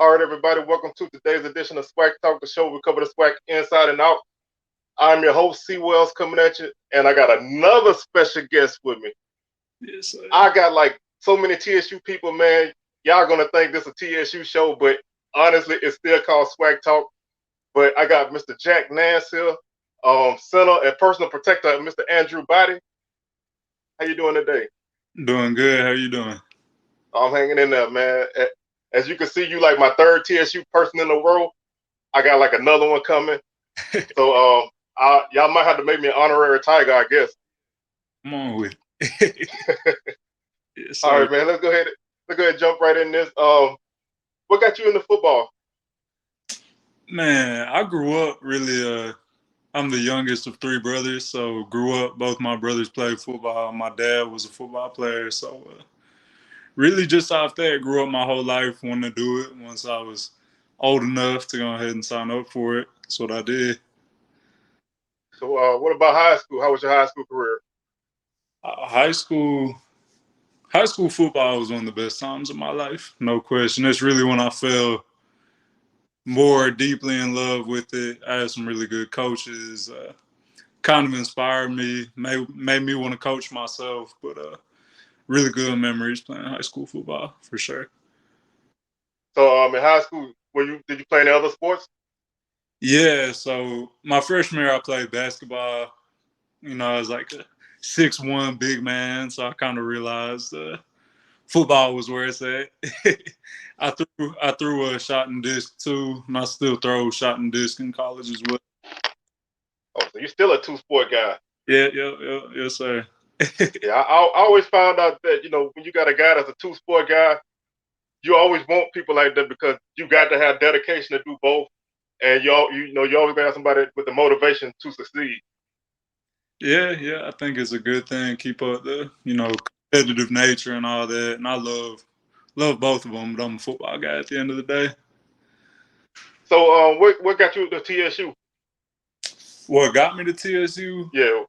All right, everybody, welcome to today's edition of SWACTalk, the show we cover the SWAC inside and out. I'm your host, C. Wells, coming at you, and I got another special guest with me. Yes, sir. I got like so many TSU people, man. Y'all gonna think this is a TSU show, but honestly, it's still called SWACTalk. But I got Mr. Jack Nance here, center and personal protector, Mr. Andrew Body. How you doing today? Doing good. How you doing? I'm hanging in there, man. As you can see, you like my third TSU person in the world. I got like another one coming. So y'all might have to make me an honorary tiger, I guess. Come on with it. Yes, All sir. right, man. Let's go ahead and jump right in this. What got you into football? Man, I grew up really. I'm the youngest of three brothers, so grew up. Both my brothers played football. My dad was a football player, so really just off that, grew up my whole life wanting to do it. Once I was old enough to go ahead and sign up for it, that's what I did. So what about high school? How was your high school career? High school. High school football was one of the best times of my life, no question. It's really when I fell more deeply in love with it. I had some really good coaches. Kind of inspired me, made me want to coach myself. But really good memories playing high school football for sure. So in high school, did you play any other sports? Yeah, so my freshman year I played basketball. I was like a 6'1" big man, so I kind of realized football was where it's at. I threw a shot and disc too, and I still throw shot and disc in college as well. Oh, so you're still a two-sport guy. Yeah, yes sir. Yeah, I always found out that when you got a guy that's a two-sport guy, you always want people like that because you got to have dedication to do both, and you always got somebody with the motivation to succeed. Yeah, I think it's a good thing. Keep up the competitive nature and all that, and I love both of them. But I'm a football guy at the end of the day. So what got you to TSU? What got me to TSU? Yeah.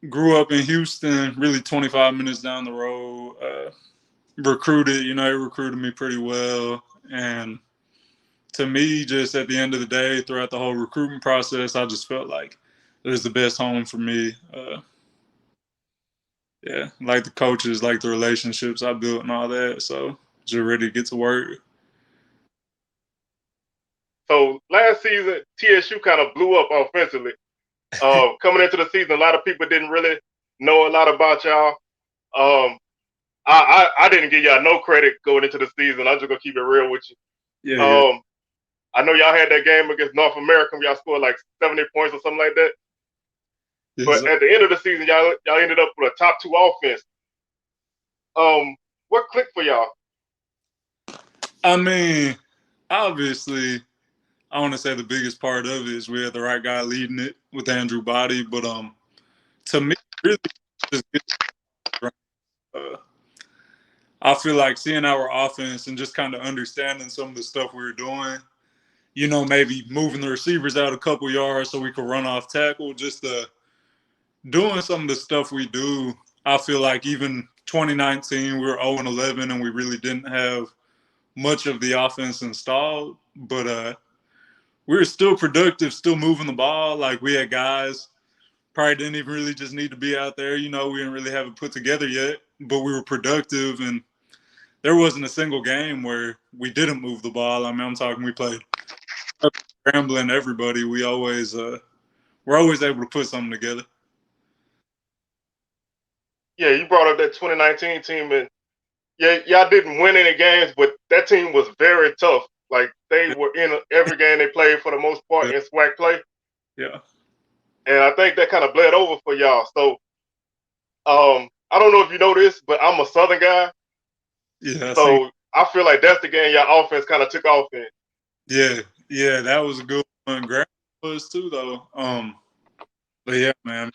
Grew up in Houston, really 25 minutes down the road. Recruited, it recruited me pretty well. And to me, just at the end of the day, throughout the whole recruitment process, I just felt like it was the best home for me. Yeah, like the coaches, like the relationships I built and all that. So just ready to get to work. So last season, TSU kind of blew up offensively. Coming into the season, a lot of people didn't really know a lot about y'all. Um, I didn't give y'all no credit going into the season. I'm just gonna keep it real with you. Yeah. Um, I know y'all had that game against North American where y'all scored like 70 points or something like that. Yes, But sir. at the end of the season, y'all ended up with a top two offense. What clicked for y'all? I mean, obviously, I want to say the biggest part of it is we had the right guy leading it with Andrew Body. But to me, really, just uh, I feel like seeing our offense and just kind of understanding some of the stuff we were doing. Maybe moving the receivers out a couple yards so we could run off tackle. Just doing some of the stuff we do. I feel like even 2019 we were 0-11 and we really didn't have much of the offense installed, but we were still productive, still moving the ball. Like we had guys probably didn't even really just need to be out there. We didn't really have it put together yet, but we were productive, and there wasn't a single game where we didn't move the ball. I mean, I'm talking we played scrambling everybody. We're always able to put something together. Yeah, you brought up that 2019 team, and yeah, y'all didn't win any games, but that team was very tough. Like they were in every game they played for the most part Yeah, in SWAC play, yeah, and I think that kind of bled over for y'all. So I don't know if you know this, but I'm a Southern guy, yeah. I see. so I feel like that's the game y'all offense kind of took off in. Yeah. That was a good one. Grant was too, though. But yeah, man,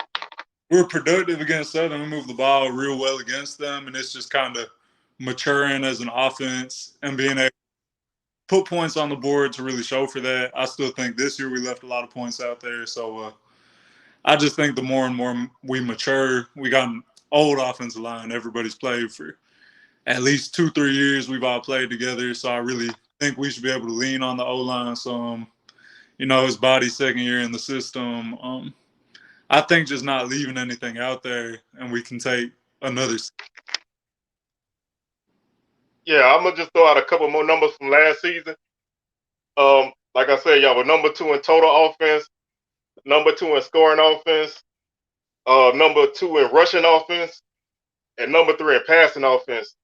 we were productive against Southern. We moved the ball real well against them, and it's just kind of maturing as an offense and being able to put points on the board to really show for that. I still think this year we left a lot of points out there, so I just think the more and more we mature, we got an old offensive line. Everybody's played for at least 2-3 years we've all played together. So I really think we should be able to lean on the O-line some. His body's second year in the system. I think just not leaving anything out there, and we can take another. Yeah, I'm gonna just throw out a couple more numbers from last season. Like I said, y'all were number 2 in total offense, number 2 in scoring offense, number 2 in rushing offense, and number 3 in passing offense.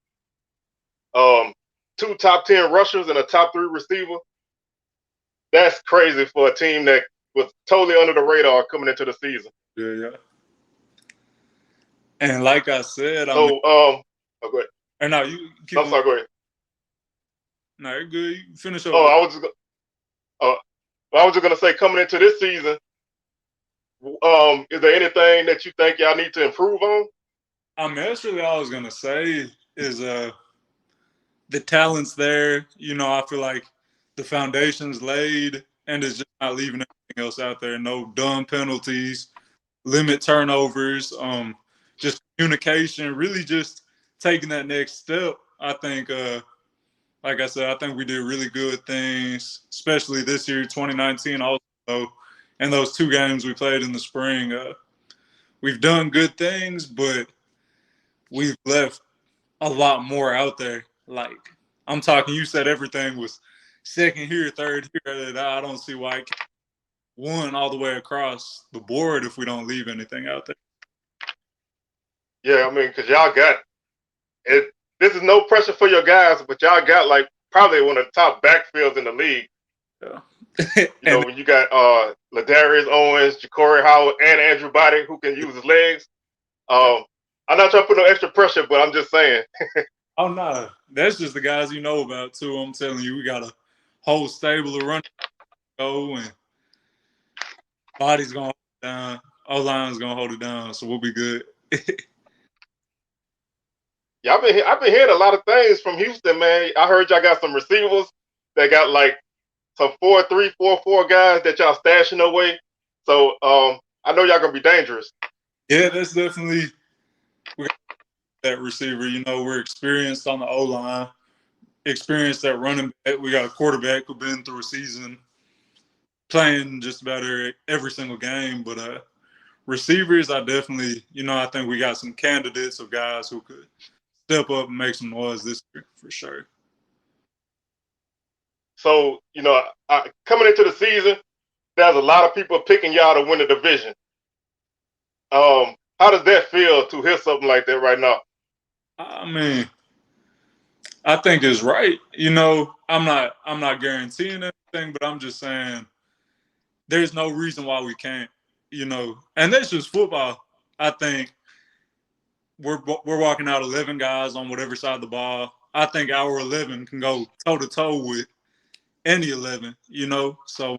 2 top 10 rushers and a top 3 receiver. That's crazy for a team that was totally under the radar coming into the season. Yeah. And like I said, so, oh, go ahead. And now you keep I'm sorry, go ahead. No, you're good. You finish up. I was just gonna say, coming into this season, is there anything that you think y'all need to improve on? That's really all I was gonna say is the talent's there. I feel like the foundation's laid, and it's just not leaving anything else out there. No dumb penalties, limit turnovers, just communication. Really, just taking that next step. I think, like I said, I think we did really good things, especially this year, 2019. Also, and those 2 games we played in the spring, we've done good things, but we've left a lot more out there. Like, I'm talking, you said everything was second here, third here. I don't see why it can't one all the way across the board if we don't leave anything out there. Yeah, I mean, because y'all got it. This is no pressure for your guys, but y'all got like probably one of the top backfields in the league. Yeah. When you got Ladarius Owens, Ja'Cory Howard, and Andrew Body who can use his legs. I'm not trying to put no extra pressure, but I'm just saying. Oh, no. That's just the guys you know about, too. I'm telling you, we got a whole stable of running go, and Body's going to hold it down. O-line's going to hold it down, so we'll be good. Yeah, I've been hearing a lot of things from Houston, man. I heard y'all got some receivers that got like some 4-3, 4-4 guys that y'all stashing away. So I know y'all gonna be dangerous. Yeah, that's definitely that receiver. We're experienced on the O-line, experienced at running back. We got a quarterback who's been through a season playing just about every single game. But receivers, I definitely, I think we got some candidates of guys who could step up and make some noise this year for sure. So, coming into the season, there's a lot of people picking y'all to win the division. How does that feel to hear something like that right now? I mean, I think it's right. I'm not guaranteeing anything, but I'm just saying there's no reason why we can't, and that's just football. I think we're walking out 11 guys on whatever side of the ball. I think our 11 can go toe to toe with any 11, So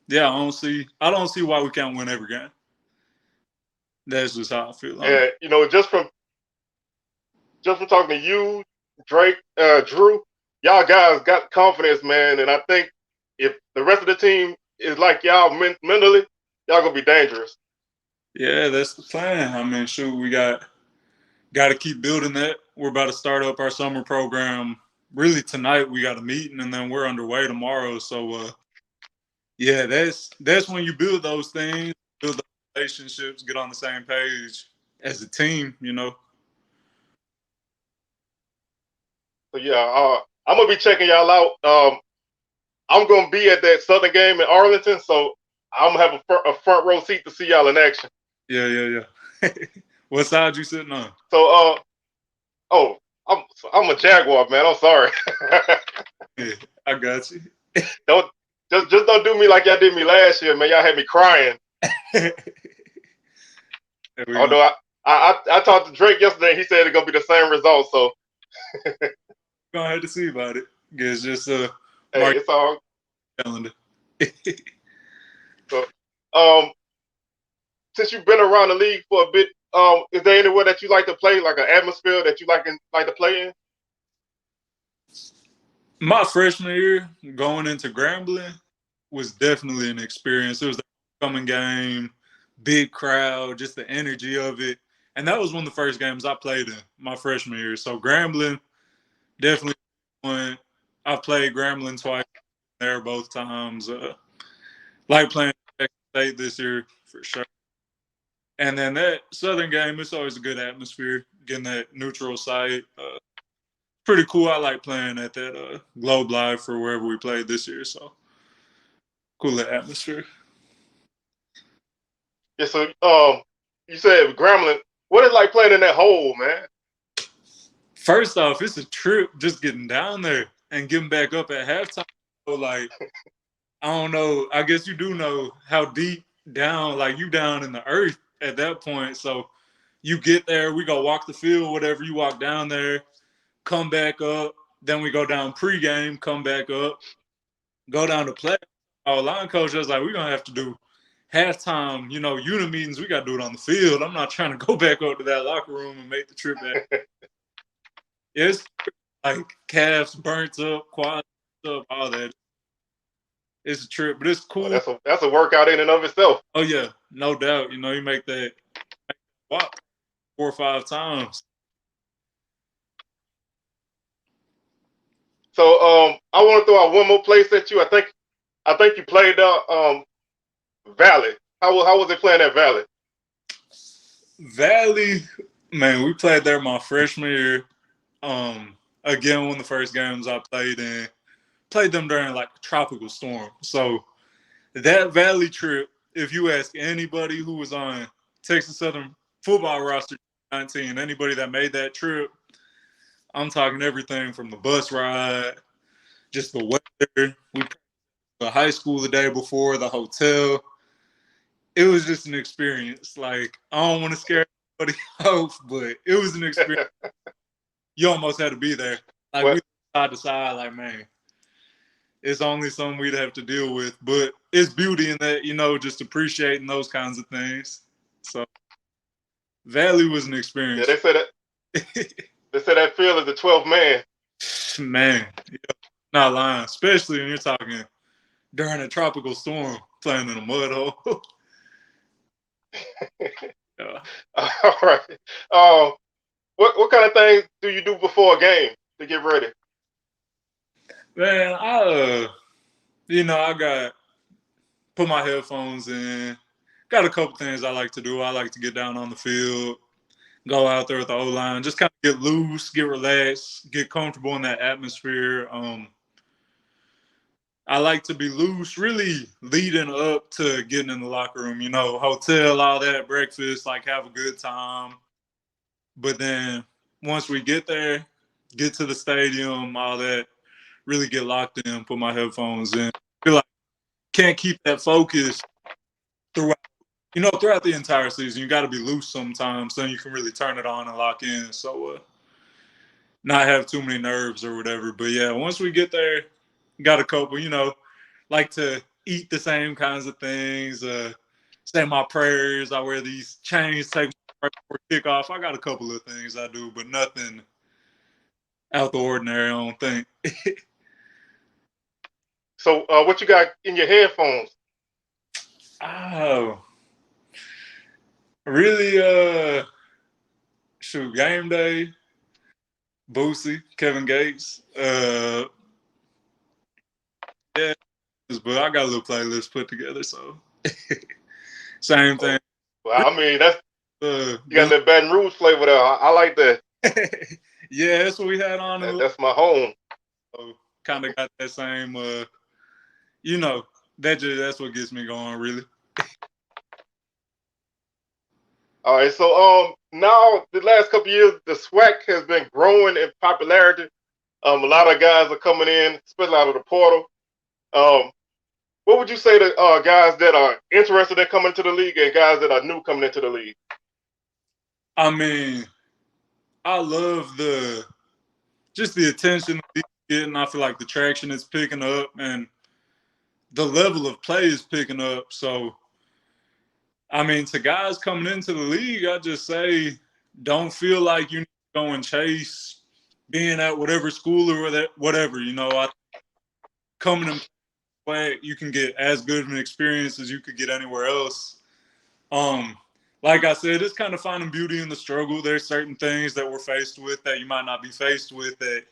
yeah, I don't see why we can't win every game. That's just how I feel. And just from talking to you, Drake, Drew, y'all guys got confidence, man. And I think if the rest of the team is like y'all mentally, y'all gonna be dangerous. Yeah, that's the plan. I mean, shoot, we got to keep building that. We're about to start up our summer program. Really tonight we got a meeting, and then we're underway tomorrow. So yeah, that's when you build those things, build those relationships, get on the same page as a team. So yeah, I'm gonna be checking y'all out. I'm gonna be at that Southern game in Arlington, so I'm gonna have a front row seat to see y'all in action. Yeah. What side you sitting on? So I'm a Jaguar, man. I'm sorry. Yeah, I got you. Just don't do me like y'all did me last year, man. Y'all had me crying. Although I talked to Drake yesterday, he said it's gonna be the same result. So gonna have to see about it. It's just hey, it's all calendar. So since you've been around the league for a bit, is there anywhere that you like to play, like an atmosphere that you like to play in? My freshman year, going into Grambling, was definitely an experience. It was the homecoming game, big crowd, just the energy of it. And that was one of the first games I played in my freshman year. So Grambling definitely went. I played Grambling twice there both times. Like playing Texas State this year for sure. And then that Southern game, it's always a good atmosphere. Getting that neutral site, pretty cool. I like playing at that Globe Live for wherever we played this year. So cool atmosphere. Yeah, so you said Grambling. What is it like playing in that hole, man? First off, it's a trip just getting down there and getting back up at halftime. So like, I don't know. I guess you do know how deep down, like you down in the earth at that point. So you get there, we go walk the field, whatever. You walk down there, come back up. Then we go down pregame, come back up, go down to play. Our line coach was like, we're gonna have to do halftime, unit meetings. We got to do it on the field. I'm not trying to go back up to that locker room and make the trip back. It's like calves burnt up, quads up, all that. It's a trip, but it's cool. That's a workout in and of itself. Oh yeah, no doubt. You make that walk 4 or 5 times. So I want to throw out one more place at you. I think you played Valley. How was it playing at Valley? Valley, man, we played there my freshman year. Again, one of the first games I played in. Played them during like a tropical storm. So that Valley trip, if you ask anybody who was on Texas Southern football roster 19, anybody that made that trip, I'm talking everything from the bus ride, just the weather. We practiced the high school the day before, the hotel. It was just an experience. Like, I don't want to scare anybody off, but it was an experience. You almost had to be there. Like, we side to side, like, man, it's only something we'd have to deal with. But it's beauty in that, just appreciating those kinds of things. So Valley was an experience. Yeah, they said that field is the 12th man. Man, yeah, not lying. Especially when you're talking during a tropical storm, playing in a mud hole. Yeah. All right. What kind of things do you do before a game to get ready? Man, I got put my headphones in. Got a couple things I like to do. I like to get down on the field, go out there with the O-line, just kind of get loose, get relaxed, get comfortable in that atmosphere. I like to be loose, really leading up to getting in the locker room, hotel, all that, breakfast, like have a good time. But then once we get there, get to the stadium, all that, really get locked in, put my headphones in. Feel like can't keep that focus throughout the entire season. You got to be loose sometimes, so you can really turn it on and lock in. So not have too many nerves or whatever. But yeah, once we get there, got a couple, like to eat the same kinds of things, say my prayers. I wear these chains, take right before kickoff. I got a couple of things I do, but nothing out the ordinary, I don't think. So what you got in your headphones? Oh, really, shoot, game day, Boosie, Kevin Gates. Yeah, but I got a little playlist put together, so same thing. Well, I mean, that's you got that Baton Rouge flavor there. I like that. Yeah, that's what we had on. That's my home. So kind of got that same, that's what gets me going, really. All right, so now the last couple of years, the SWAC has been growing in popularity. A lot of guys are coming in, especially out of the portal. What would you say to guys that are interested in coming to the league and guys that are new coming into the league? I mean, I love the attention he's getting. I feel like the traction is picking up and the level of play is picking up. So, I mean, to guys coming into the league, I just say don't feel like you need to go and chase being at whatever school or whatever. I coming in play, you can get as good of an experience as you could get anywhere else. like I said, it's kind of finding beauty in the struggle. There's certain things that we're faced with that you might not be faced with at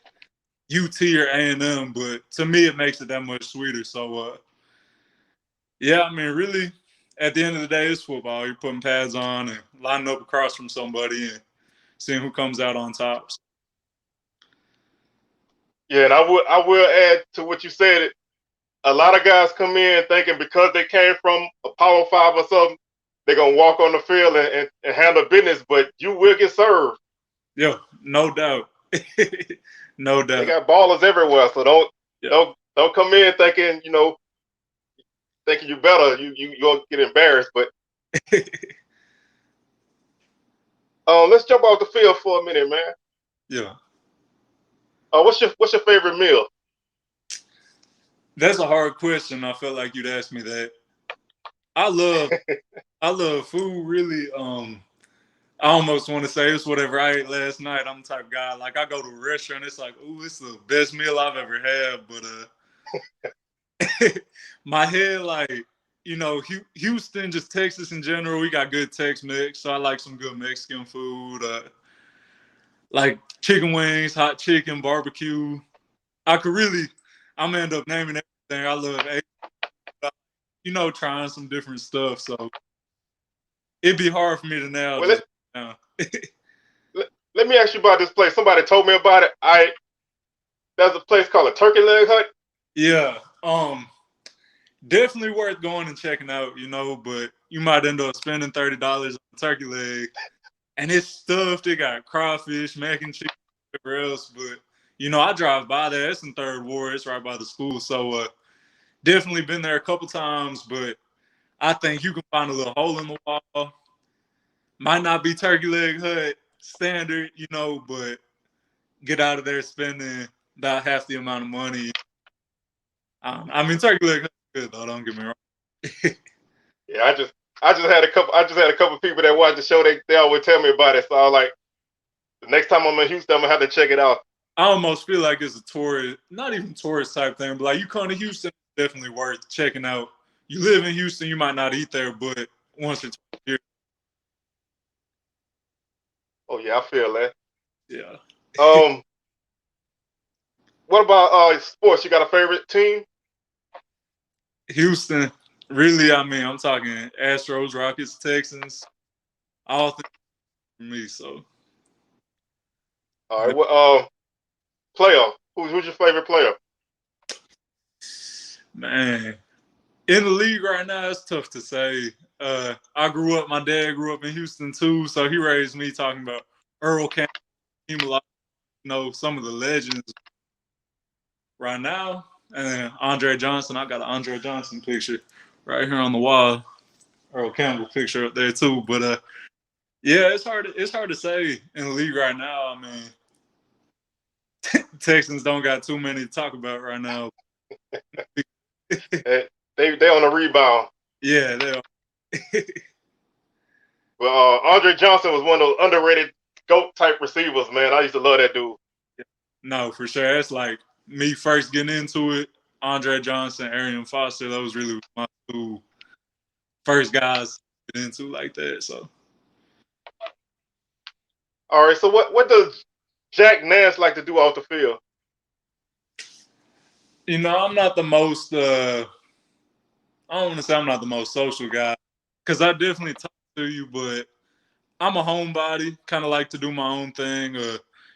UT or A&M, but to me, it makes it that much sweeter. So, yeah, I mean, really, at the end of the day, it's football. You're putting pads on and lining up across from somebody and seeing who comes out on top. Yeah, and I will add to what you said. A lot of guys come in thinking because they came from a Power Five or something, they're gonna walk on the field and handle business, but you will get served. Yeah, no doubt. No They doubt. got ballers everywhere, so don't Yeah. don't come in thinking thinking you better. You gonna get embarrassed. But let's jump off the field for a minute, man. Yeah. What's your favorite meal? That's a hard question. I felt like you'd ask me that. I love I love food really. I almost want to say it's whatever I ate last night. I'm the type of guy, like I go to a restaurant, it's like, ooh, it's the best meal I've ever had. But my head, like, Houston, just Texas in general, we got good Tex-Mex. So I like some good Mexican food, like chicken wings, hot chicken, barbecue. I could really, I'm gonna end up naming everything. I love, trying some different stuff. So it'd be hard for me to nail Well, just now. let me ask you about this place. Somebody told me about it. There's a place called a Turkey Leg Hut. Yeah. Definitely worth going and checking out, but you might end up spending $30 on a turkey leg. And it's stuffed. It got crawfish, mac and cheese, whatever else. But, I drive by there. It's in Third Ward. It's right by the school. So definitely been there a couple times, but I think you can find a little hole in the wall. Might not be Turkey Leg Hut standard, but get out of there spending about half the amount of money. I mean, Turkey Leg Hut is good, though. Don't get me wrong. Yeah, I just had a couple people that watch the show. They always tell me about it. So I was like, the next time I'm in Houston, I'm gonna have to check it out. I almost feel like it's a tourist, not even tourist type thing, but like you come to Houston, it's definitely worth checking out. You live in Houston, you might not eat there, but once or twice a year, Oh yeah, I feel that. yeah. Um, what about sports? You got a favorite team? Houston, really, I mean, I'm talking Astros, Rockets, Texans, all things for me. So, All right. Player. Who's your favorite player? man, in the league right now, it's tough to say. My dad grew up in Houston too, so he raised me talking about Earl Campbell, some of the legends right now. And Andre Johnson, I got an Andre Johnson picture right here on the wall. Earl Campbell picture up there too. But yeah, it's hard to say in the league right now. I mean, Texans don't got too many to talk about right now. They on a rebound. Yeah, they are. Well, Andre Johnson was one of those underrated GOAT type receivers, man. I used to love that dude. No, for sure. It's like me first getting into it. Andre Johnson, Arian Foster, those really my two first guys to get into like that. So, All right. So what does Jack Nance like to do off the field? I'm not the most. I don't want to say I'm not the most social guy because I definitely talk to you, but I'm a homebody. Kind of like to do my own thing.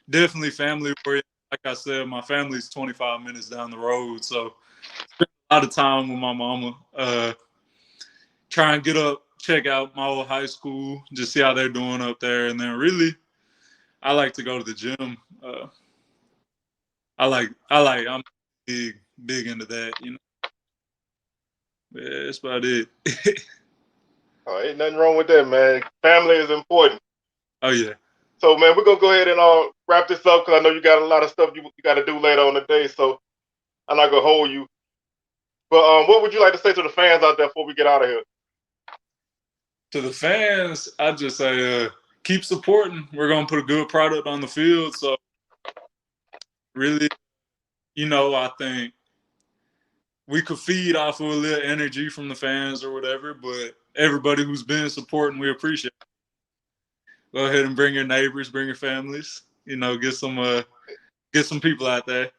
Definitely family oriented. Like I said, my family's 25 minutes down the road, so spend a lot of time with my mama. Try and get up, check out my old high school, just see how they're doing up there, and then really, I like to go to the gym. I'm big into that. Yeah, that's about it. Oh, ain't nothing wrong with that, man. Family is important. Oh yeah. So, man, we're gonna go ahead and wrap this up because I know you got a lot of stuff you got to do later on the day. So I'm not gonna hold you. But what would you like to say to the fans out there before we get out of here? To the fans, I just say keep supporting. We're gonna put a good product on the field. So really, I think we could feed off of a little energy from the fans or whatever, but everybody who's been supporting, we appreciate it. Go ahead and bring your neighbors, bring your families. You know, get some people out there.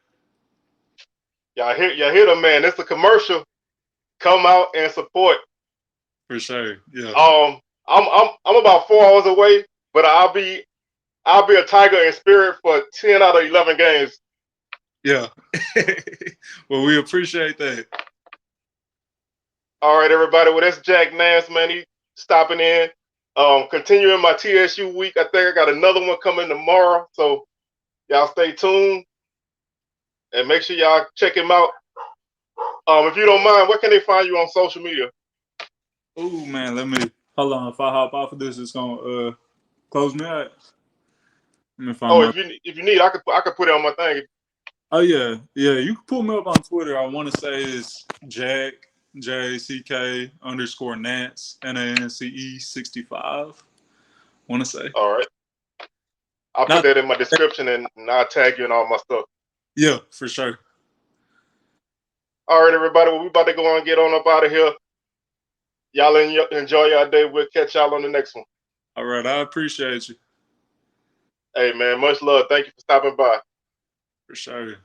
Y'all hear them, man. It's a commercial. Come out and support. For sure. Yeah. I'm about 4 hours away, but I'll be a Tiger in spirit for 10 out of 11 games. Yeah. Well, we appreciate that. All right, everybody. Well, that's Jack Nance, man. He stopping in. Continuing my TSU week. I think I got another one coming tomorrow. So y'all stay tuned and make sure y'all check him out. If you don't mind, where can they find you on social media? Oh man, let me hold on. If I hop off of this, it's gonna close me out. Let me find Oh, my. if you need, I could put it on my thing. Oh yeah, yeah. You can pull me up on Twitter. I want to say it's Jack JCK _Nance NANCE 65. Want to say. All right. I'll put Not. that in my description and I'll tag you and all my stuff. Yeah, for sure. All right, everybody. Well, we about to go on and get on up out of here. Y'all enjoy your day. We'll catch y'all on the next one. All right, I appreciate you. Hey, man, much love. Thank you for stopping by. For sure.